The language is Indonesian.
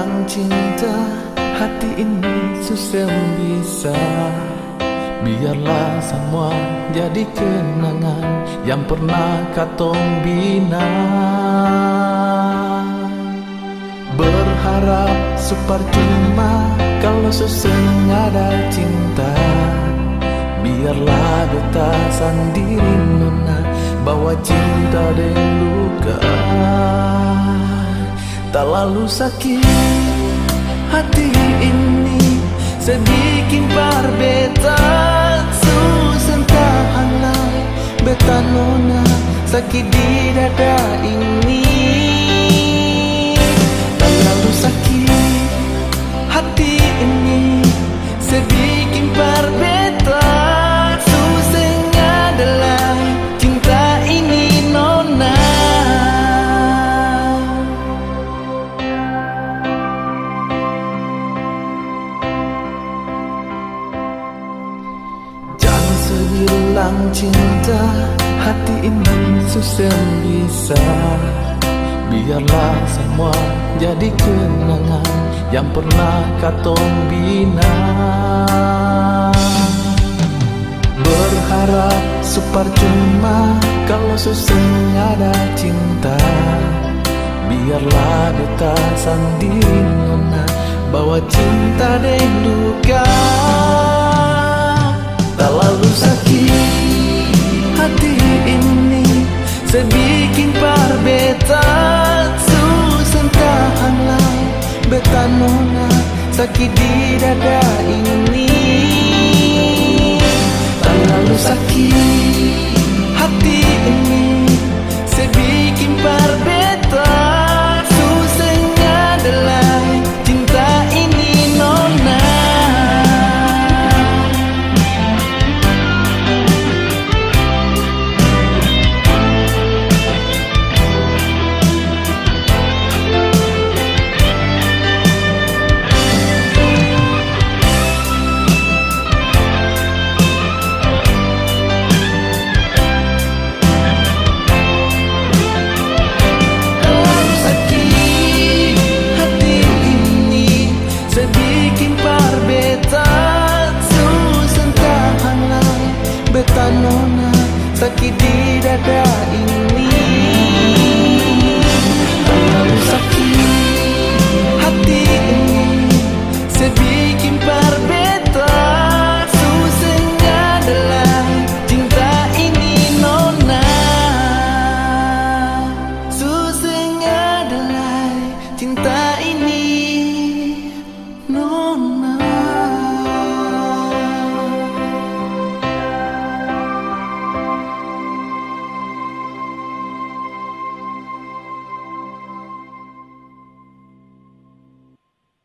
bilang cinta, hati ini susah bisa. Biarlah semua jadi kenangan yang pernah katong bina. Berharap sepercuma kalau ada cinta. Biarlah beta sendiri nona bawa cinta dan luka. Tak lalu sakit hati ini sedikit berbeda. Susah tahanlah beta nona sakit di dada ini. Tak lalu sakit hati ini sedikit berbeda. Susahnya adalah cinta ini nona. Jangan sebilang cinta, hati ini susah bisa. Biarlah semua jadi kenangan yang pernah katong bina. Berharap sepercuma kalau susah ada cinta. Biarlah beta sendiri nona bawa cinta dan duka. Tak lalu sakit hati ini sedikit berbeda. Susah tahanlah beta nona sakit di dada ini. Tak lalu sakit hati ini